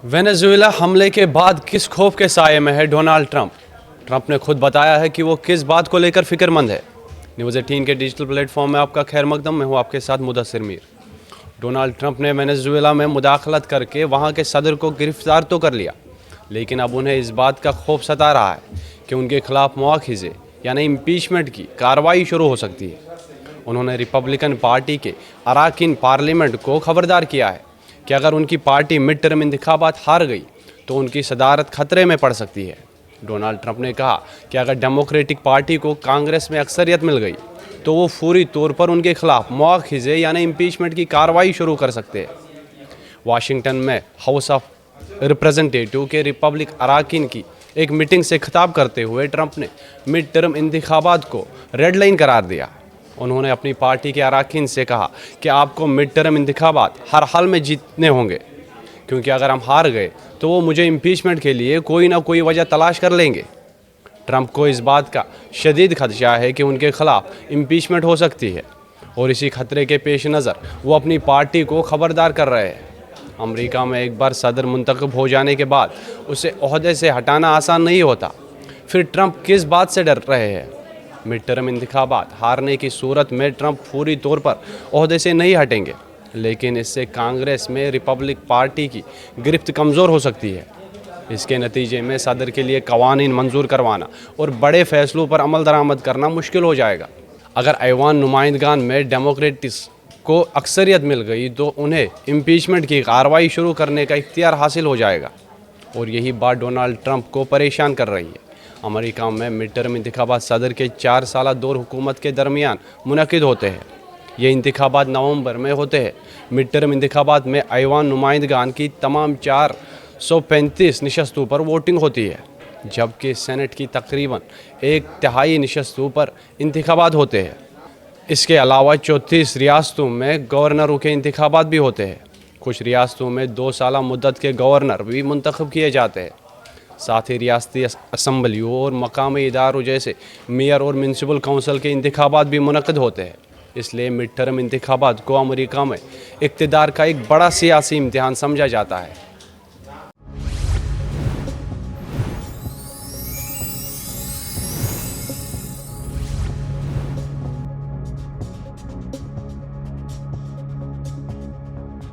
Venezuela हमले के बाद किस खौफ के साये में है डोनाल्ड ट्रंप? ट्रंप ने खुद बताया है कि वो किस बात को लेकर फिक्रमंद है। न्यूज़ 18 के डिजिटल प्लेटफॉर्म में आपका खैर मकदम। मैं हूँ आपके साथ मुदस्सिर मीर। डोनाल्ड ट्रंप ने वेनेजुएला में मुदाखलत करके वहाँ के सदर को गिरफ्तार तो कर लिया, लेकिन अब उन्हें इस बात का खौफ सता रहा है कि उनके खिलाफ मुआखिज़े यानी इम्पीचमेंट की कार्रवाई शुरू हो सकती है। उन्होंने रिपब्लिकन पार्टी के अराकीन पार्लियामेंट को खबरदार किया है कि अगर उनकी पार्टी मिड टर्म इंतखाबात हार गई तो उनकी सदारत खतरे में पड़ सकती है। डोनाल्ड ट्रंप ने कहा कि अगर डेमोक्रेटिक पार्टी को कांग्रेस में अक्सरियत मिल गई तो वो फौरी तौर पर उनके खिलाफ मुआखिज़े यानी इम्पीचमेंट की कार्रवाई शुरू कर सकते हैं। वाशिंगटन में हाउस ऑफ रिप्रेजेंटेटिव के रिपब्लिक अराकीन की एक मीटिंग से खिताब करते हुए ट्रंप ने मिड टर्म इंतखाबात को रेड लाइन करार दिया। उन्होंने अपनी पार्टी के अराकीन से कहा कि आपको मिड टर्म इंतखाबात हर हाल में जीतने होंगे, क्योंकि अगर हम हार गए तो वो मुझे इम्पीचमेंट के लिए कोई ना कोई वजह तलाश कर लेंगे। ट्रंप को इस बात का शदीद खदशा है कि उनके खिलाफ इम्पीचमेंट हो सकती है और इसी खतरे के पेश नज़र वो अपनी पार्टी को खबरदार कर रहे हैं। अमेरिका में एक बार सदर मुंतखब हो जाने के बाद उसे ओहदे से हटाना आसान नहीं होता। फिर ट्रंप किस बात से डर रहे हैं? मिड टर्म इंतखाबात हारने की सूरत में ट्रंप पूरी तौर पर ओहदे से नहीं हटेंगे, लेकिन इससे कांग्रेस में रिपब्लिक पार्टी की गिरफ्त कमज़ोर हो सकती है। इसके नतीजे में सदर के लिए कवानीन मंजूर करवाना और बड़े फैसलों पर अमल दरामद करना मुश्किल हो जाएगा। अगर ऐवान नुमाइंदगान में डेमोक्रेट्स को अक्सरियत मिल गई तो उन्हें इम्पीचमेंट की कार्रवाई शुरू करने का इख्तियार हासिल हो जाएगा और यही बात डोनाल्ड ट्रंप को परेशान कर रही है। अमेरिका में मिड टर्म इंतखाबात सदर के 4 साला दौर हुकूमत के दरमियान मुनक़िद होते हैं। ये इंतखाबात नवंबर में होते हैं। मिड टर्म इंतखाबात में ऐवान नुमाइंदगान की तमाम 435 नशस्तों पर वोटिंग होती है, जबकि सेनेट की तकरीबन 1/3 नशस्तों पर इंतखाबात होते हैं। इसके अलावा 34 रियासतों में गवर्नरों के इंतखाबात भी होते हैं। कुछ रियासतों में 2 साला मुद्दत के गवर्नर भी मुंतखब किए जाते हैं। साथ ही रियासती असम्बलियों और मकामी इदारों जैसे मेयर और म्यूनसिपल काउंसिल के इंतखाबात भी मुनक़िद होते हैं। इसलिए मिड टर्म इंतखाबात को अमेरिका में इक़्तिदार का एक बड़ा सियासी इम्तिहान समझा जाता है।